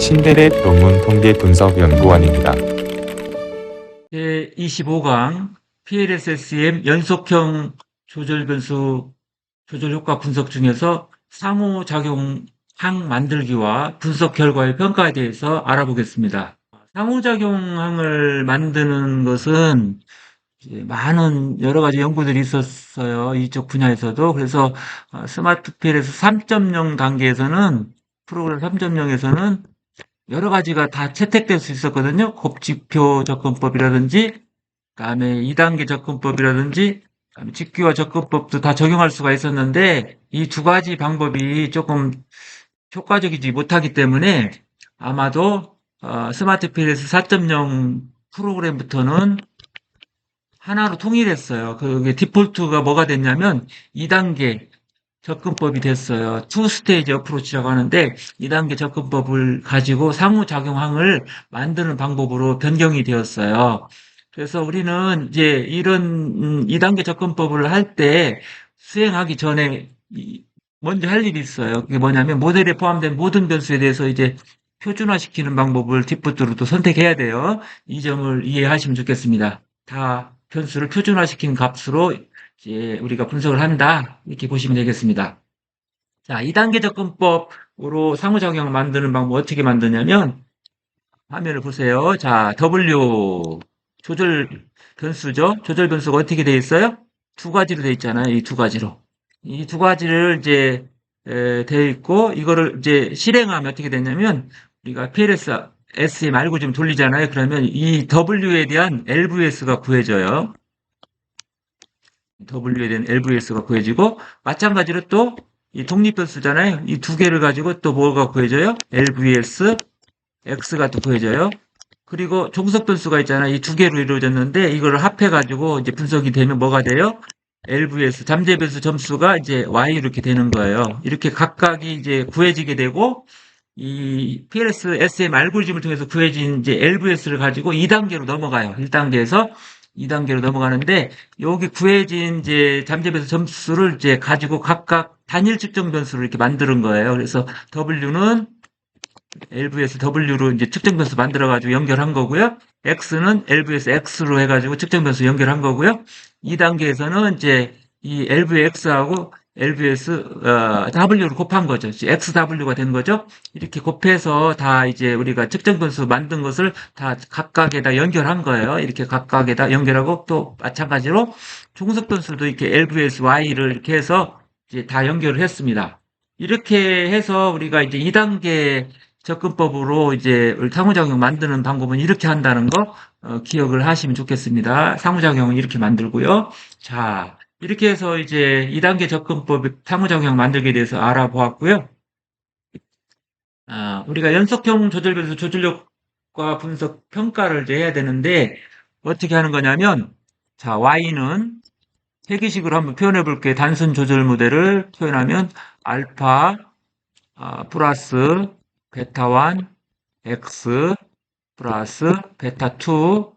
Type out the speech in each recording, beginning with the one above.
신대대 논문 통계 분석 연구원입니다. 제25강 PLSSM 연속형 조절 변수 조절 효과 분석 중에서 상호작용항 만들기와 분석 결과의 평가에 대해서 알아보겠습니다. 상호작용항을 만드는 것은 이제 많은 여러 가지 연구들이 있었어요. 이쪽 분야에서도. 그래서 스마트 PLS 3.0 단계에서는 프로그램 3.0에서는 여러 가지가 다 채택될 수 있었거든요. 곱직표 접근법이라든지, 그다음에 2단계 접근법이라든지, 그다음에 직귀화 접근법도 다 적용할 수가 있었는데, 이 두 가지 방법이 조금 효과적이지 못하기 때문에 아마도 스마트 PLS 4.0 프로그램부터는 하나로 통일했어요. 그게 디폴트가 뭐가 됐냐면 2단계 접근법이 됐어요. 투 스테이지 어프로치라고 하는데 2단계 접근법을 가지고 상호작용항을 만드는 방법으로 변경이 되었어요. 그래서 우리는 이제 이런 2단계 접근법을 할 때 수행하기 전에 먼저 할 일이 있어요. 그게 뭐냐면 모델에 포함된 모든 변수에 대해서 이제 표준화시키는 방법을 디폴트로 또 선택해야 돼요. 이 점을 이해하시면 좋겠습니다. 다 변수를 표준화시킨 값으로 이제 우리가 분석을 한다. 이렇게 보시면 되겠습니다. 자, 2단계 접근법으로 상호작용을 만드는 방법 어떻게 만드냐면 화면을 보세요. 자, W 조절 변수죠. 조절 변수가 어떻게 되어 있어요? 두 가지로 되어 있잖아요. 이 두 가지로. 이 두 가지를 이제 되어 있고 이거를 이제 실행하면 어떻게 되냐면 우리가 PLS SM 알고리즘 돌리잖아요. 그러면 이 W에 대한 LVS가 구해져요. W에 대한 LVS가 구해지고 마찬가지로 또 이 독립변수잖아요. 이 두 개를 가지고 또 뭐가 구해져요? LVS X가 또 구해져요. 그리고 종속변수가 있잖아요. 이 두 개로 이루어졌는데 이거를 합해가지고 이제 분석이 되면 뭐가 돼요? LVS 잠재변수 점수가 이제 Y 이렇게 되는 거예요. 이렇게 각각이 이제 구해지게 되고 이 PLS SM 알고리즘을 통해서 구해진 이제 LVS를 가지고 2단계로 넘어가요. 1단계에서 2단계로 넘어가는데 여기 구해진 이제 잠재변수 점수를 이제 가지고 각각 단일 측정 변수를 이렇게 만드는 거예요. 그래서 W는 LVS W로 이제 측정 변수 만들어 가지고 연결한 거고요. X는 LVS X로 해가지고 측정 변수 연결한 거고요. 2단계에서는 이제 이 LVX하고 LVS W를 곱한 거죠. XW가 된 거죠. 이렇게 곱해서 다 이제 우리가 측정 변수 만든 것을 다 각각에다 연결한 거예요. 이렇게 각각에다 연결하고 또 마찬가지로 종속 변수도 이렇게 LVS Y를 이렇게 해서 이제 다 연결을 했습니다. 이렇게 해서 우리가 이제 2단계 접근법으로 이제 상호작용 만드는 방법은 이렇게 한다는 거 기억을 하시면 좋겠습니다. 상호작용은 이렇게 만들고요. 자, 이렇게 해서 이제 2단계 접근법 상호작용 만들기에 대해서 알아보았고요. 우리가 연속형 조절변수 조절력과 분석 평가를 이제 해야 되는데 어떻게 하는 거냐면 자, Y는 회계식으로 한번 표현해 볼게요. 단순 조절 모델을 표현하면 알파 플러스 베타1 x 플러스 베타2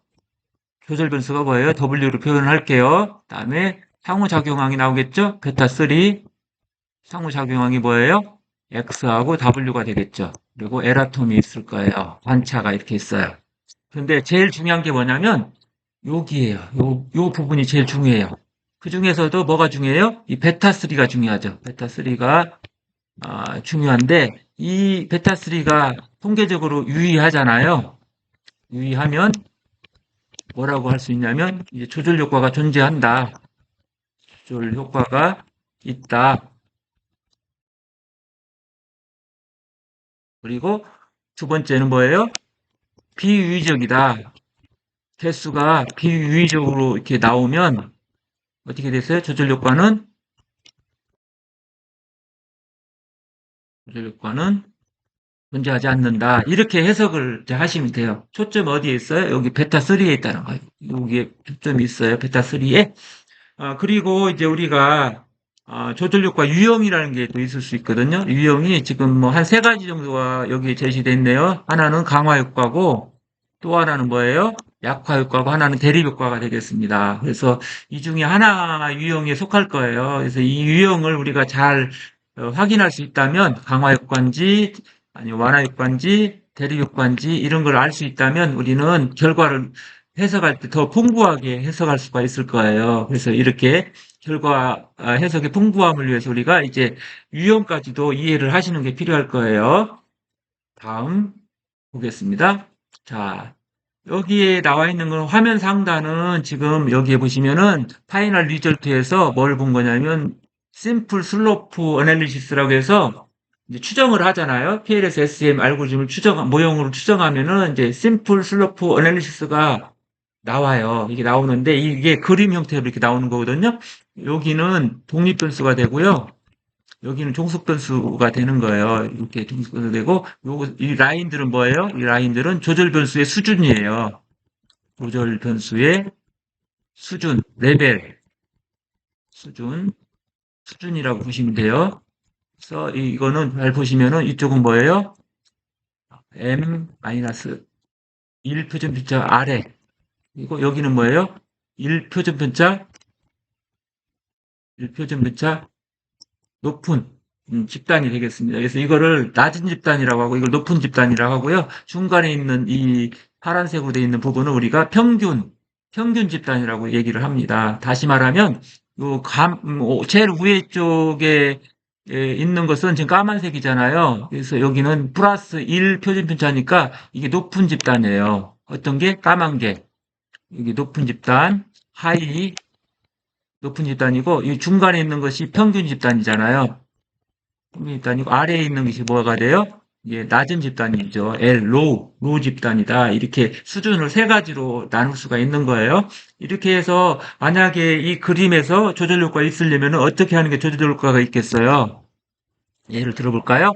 조절 변수가 뭐예요? W로 표현을 할게요. 다음에 상호작용항이 나오겠죠? 베타3 상호작용항이 뭐예요? X하고 W가 되겠죠. 그리고 에라톰이 있을 거예요. 관차가 이렇게 있어요. 근데 제일 중요한 게 뭐냐면 여기에요. 요 부분이 제일 중요해요. 그 중에서도 뭐가 중요해요? 이 베타3가 중요하죠. 베타3가 중요한데 이 베타3가 통계적으로 유의하잖아요. 유의하면 뭐라고 할 수 있냐면 이제 조절 효과가 존재한다. 조절 효과가 있다. 그리고 두 번째는 뭐예요? 비유의적이다. 개수가 비유의적으로 이렇게 나오면 어떻게 됐어요? 조절 효과는 존재하지 않는다. 이렇게 해석을 이제 하시면 돼요. 초점 어디에 있어요? 여기 베타3에 있다는 거예요. 여기에 초점이 있어요. 베타3에. 그리고 이제 우리가 조절효과 유형이라는 게 또 있을 수 있거든요. 유형이 지금 뭐 한 세 가지 정도가 여기 제시되어 있네요. 하나는 강화효과고 또 하나는 뭐예요? 약화효과고 하나는 대립효과가 되겠습니다. 그래서 이 중에 하나 유형에 속할 거예요. 그래서 이 유형을 우리가 잘 확인할 수 있다면 강화효과인지 아니면 완화효과인지 대립효과인지 이런 걸 알 수 있다면 우리는 결과를 해석할 때 더 풍부하게 해석할 수가 있을 거예요. 그래서 이렇게 결과 해석의 풍부함을 위해서 우리가 이제 유형까지도 이해를 하시는 게 필요할 거예요. 다음 보겠습니다. 자, 여기에 나와 있는 건 화면 상단은 지금 여기에 보시면은 파이널 리절트에서 뭘 본 거냐면 심플 슬로프 어널리시스라고 해서 이제 추정을 하잖아요. PLS SM 알고리즘을 모형으로 추정하면은 이제 심플 슬로프 어널리시스가 나와요. 이게 나오는데 이게 그림 형태로 이렇게 나오는 거거든요. 여기는 독립 변수가 되고요. 여기는 종속 변수가 되는 거예요. 이렇게 종속 변수 되고 이 라인들은 뭐예요? 이 라인들은 조절 변수의 수준이에요. 조절 변수의 수준, 레벨, 수준이라고 보시면 돼요. 그래서 이거는 잘 보시면은 이쪽은 뭐예요? m-1 표준편차 아래. 그리고 여기는 뭐예요? 1 표준편차, 1 표준편차 높은 집단이 되겠습니다. 그래서 이거를 낮은 집단이라고 하고 이걸 높은 집단이라고 하고요. 중간에 있는 이 파란색으로 되어 있는 부분은 우리가 평균 집단이라고 얘기를 합니다. 다시 말하면 제일 위에 쪽에 있는 것은 지금 까만색이잖아요. 그래서 여기는 플러스 1 표준편차니까 이게 높은 집단이에요. 어떤 게? 까만 게. 이게 높은 집단, 하이, 높은 집단이고 이 중간에 있는 것이 평균 집단이잖아요. 평균 집단이고 아래에 있는 것이 뭐가 돼요? 이게 낮은 집단이죠. 로우 집단이다. 이렇게 수준을 세 가지로 나눌 수가 있는 거예요. 이렇게 해서 만약에 이 그림에서 조절 효과가 있으려면 어떻게 하는 게 조절 효과가 있겠어요? 예를 들어볼까요?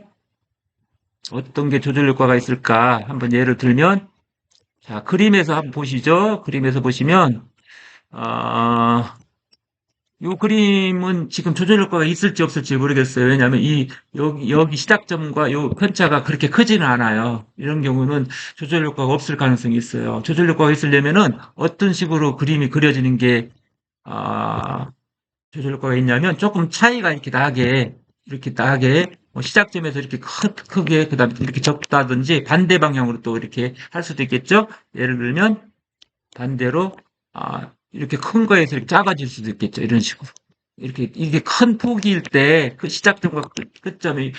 어떤 게 조절 효과가 있을까? 한번 예를 들면 자, 그림에서 한번 보시죠. 그림에서 보시면 어, 요 그림은 지금 조절 효과가 있을지 없을지 모르겠어요. 왜냐하면 여기 시작점과 요 편차가 그렇게 크지는 않아요. 이런 경우는 조절 효과가 없을 가능성이 있어요. 조절 효과가 있으려면은 어떤 식으로 그림이 그려지는 게, 아, 조절 효과가 있냐면 조금 차이가 이렇게 나게, 시작점에서 이렇게 크게, 그 다음에 이렇게 적다든지 반대 방향으로 또 이렇게 할 수도 있겠죠? 예를 들면, 반대로 이렇게 큰 거에서 이렇게 작아질 수도 있겠죠. 이런 식으로. 이렇게 이게 큰 폭일 때 그 시작점과 끝점이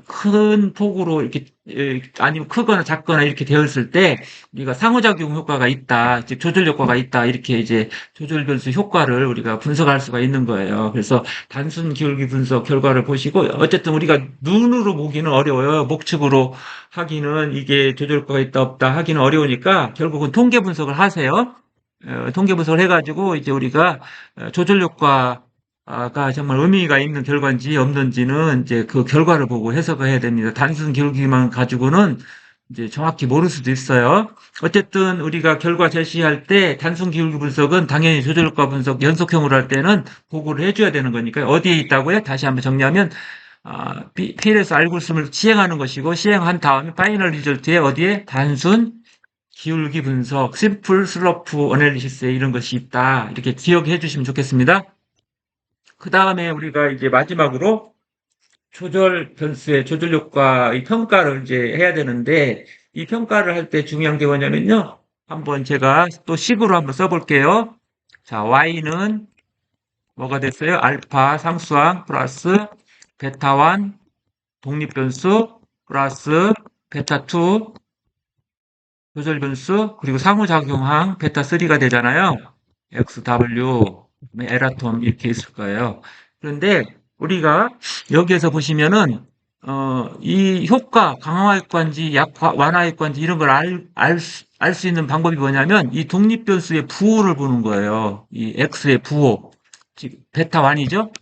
큰 폭으로 이렇게 아니면 크거나 작거나 이렇게 되었을 때 우리가 상호작용 효과가 있다, 즉 조절 효과가 있다 이렇게 이제 조절 변수 효과를 우리가 분석할 수가 있는 거예요. 그래서 단순 기울기 분석 결과를 보시고 어쨌든 우리가 눈으로 보기는 어려워요. 목측으로 하기는 이게 조절 효과가 있다 없다 하기는 어려우니까 결국은 통계 분석을 하세요. 통계 분석을 해가지고 이제 우리가 조절 효과가 정말 의미가 있는 결과인지 없는지는 이제 그 결과를 보고 해석을 해야 됩니다. 단순 기울기만 가지고는 이제 정확히 모를 수도 있어요. 어쨌든 우리가 결과 제시할 때 단순 기울기 분석은 당연히 조절 효과 분석 연속형으로 할 때는 보고를 해줘야 되는 거니까요. 어디에 있다고요? 다시 한번 정리하면 PLS 알고리즘을 시행하는 것이고 시행한 다음에 파이널 리절트에 어디에 단순 기울기 분석, 심플 슬로프 어널리시스에 이런 것이 있다. 이렇게 기억해 주시면 좋겠습니다. 그 다음에 우리가 이제 마지막으로 조절 변수의 조절 효과의 평가를 이제 해야 되는데 이 평가를 할 때 중요한 게 뭐냐면요. 한번 제가 또 식으로 한번 써볼게요. 자, y는 뭐가 됐어요? 알파 상수항 플러스 베타1 독립 변수 플러스 베타2 조절 변수 그리고 상호작용항 베타3가 되잖아요. XW 에라톰 이렇게 있을 거예요. 그런데 우리가 여기에서 보시면은 이 효과 강화 효과인지 완화 효과인지 이런 걸 알 수 있는 방법이 뭐냐면 이 독립 변수의 부호를 보는 거예요. 이 X의 부호. 즉 베타1이죠.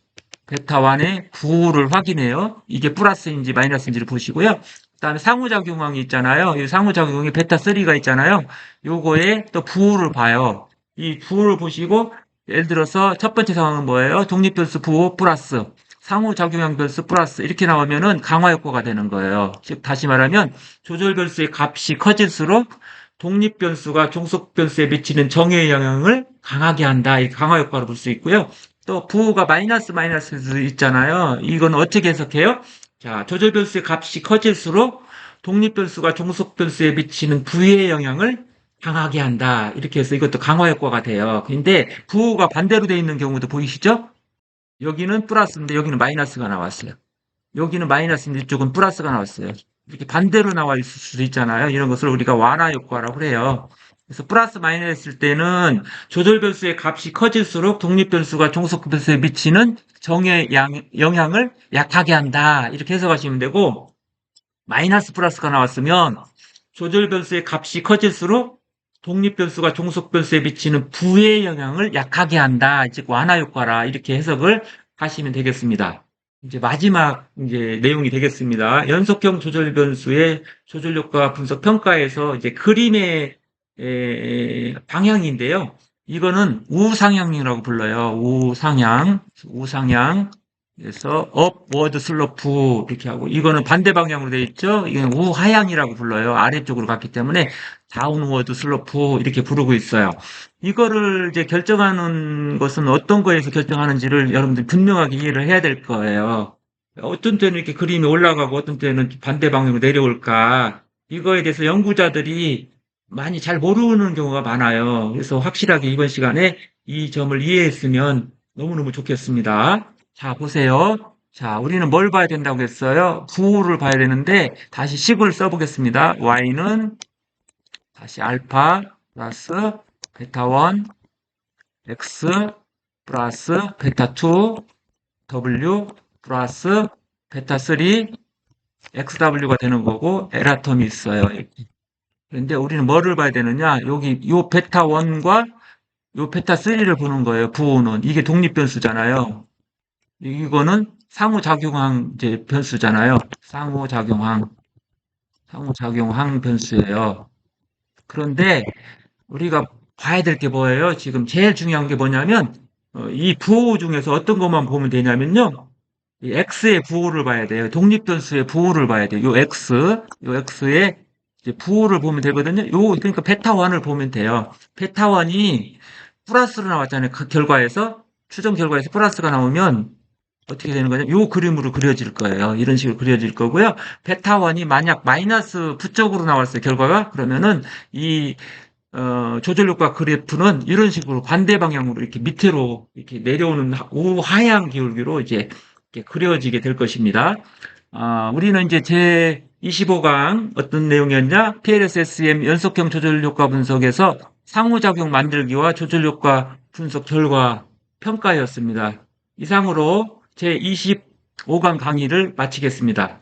베타1의 부호를 확인해요. 이게 플러스인지 마이너스인지를 보시고요. 그다음에 상호작용항이 있잖아요. 이 상호작용이 베타3가 있잖아요. 요거에 또 부호를 봐요. 이 부호를 보시고 예를 들어서 첫 번째 상황은 뭐예요? 독립변수 부호 플러스 상호작용항 변수 플러스 이렇게 나오면은 강화 효과가 되는 거예요. 즉 다시 말하면 조절 변수의 값이 커질수록 독립 변수가 종속 변수에 미치는 정의 영향을 강하게 한다. 이 강화 효과를 볼 수 있고요. 또 부호가 마이너스 마이너스 있잖아요. 이건 어떻게 해석해요? 자, 조절 변수의 값이 커질수록 독립 변수가 종속 변수에 미치는 부의 영향을 강하게 한다. 이렇게 해서 이것도 강화 효과가 돼요. 근데 부호가 반대로 되어 있는 경우도 보이시죠? 여기는 플러스인데 여기는 마이너스가 나왔어요. 여기는 마이너스인데 이쪽은 플러스가 나왔어요. 이렇게 반대로 나와 있을 수도 있잖아요. 이런 것을 우리가 완화 효과라고 해요. 그래서 플러스 마이너스일 때는 조절 변수의 값이 커질수록 독립 변수가 종속 변수에 미치는 정의 영향을 약하게 한다. 이렇게 해석하시면 되고, 마이너스 플러스가 나왔으면 조절 변수의 값이 커질수록 독립 변수가 종속 변수에 미치는 부의 영향을 약하게 한다. 즉 완화 효과라 이렇게 해석을 하시면 되겠습니다. 이제 마지막 이제 내용이 되겠습니다. 연속형 조절 변수의 조절 효과 분석 평가에서 이제 그림의 방향인데요. 이거는 우상향이라고 불러요. 우상향. 그래서 업워드 슬로프 이렇게 하고 이거는 반대 방향으로 되어 있죠. 이건 우하향이라고 불러요. 아래쪽으로 갔기 때문에 다운워드 슬로프 이렇게 부르고 있어요. 이거를 이제 결정하는 것은 어떤 거에서 결정하는지를 여러분들 분명하게 이해를 해야 될 거예요. 어떤 때는 이렇게 그림이 올라가고 어떤 때는 반대 방향으로 내려올까. 이거에 대해서 연구자들이 많이 잘 모르는 경우가 많아요. 그래서 확실하게 이번 시간에 이 점을 이해했으면 너무너무 좋겠습니다. 자, 보세요. 자, 우리는 뭘 봐야 된다고 했어요? 부호를 봐야 되는데, 다시 식을 써보겠습니다. y는 다시 알파 플러스 베타 1, x 플러스 베타 2, w 플러스 베타 3, xw가 되는 거고, 에라텀이 있어요. 그런데 우리는 뭐를 봐야 되느냐? 여기 요 베타 1과 요 베타 3를 보는 거예요. 부호는. 이게 독립변수잖아요. 이거는 상호작용항 이제 변수잖아요. 상호작용항 변수예요. 그런데 우리가 봐야 될 게 뭐예요? 지금 제일 중요한 게 뭐냐면 이 부호 중에서 어떤 것만 보면 되냐면요. 이 x의 부호를 봐야 돼요. 독립변수의 부호를 봐야 돼요. 요 x의 이제 부호를 보면 되거든요. 그러니까 베타 1을 보면 돼요. 베타 1이 플러스로 나왔잖아요. 그 결과에서 추정 결과에서 플러스가 나오면 어떻게 되는 거냐? 요 그림으로 그려질 거예요. 이런 식으로 그려질 거고요. 베타1이 만약 마이너스 부쪽으로 나왔어요. 결과가. 그러면은 이 조절효과 그래프는 이런 식으로 반대 방향으로 이렇게 밑으로 이렇게 내려오는 우하향 기울기로 이제 이렇게 그려지게 될 것입니다. 우리는 이제 제 25강 어떤 내용이었냐? PLSSM 연속형 조절효과 분석에서 상호작용 만들기와 조절효과 분석 결과 평가였습니다. 이상으로 제 25강 강의를 마치겠습니다.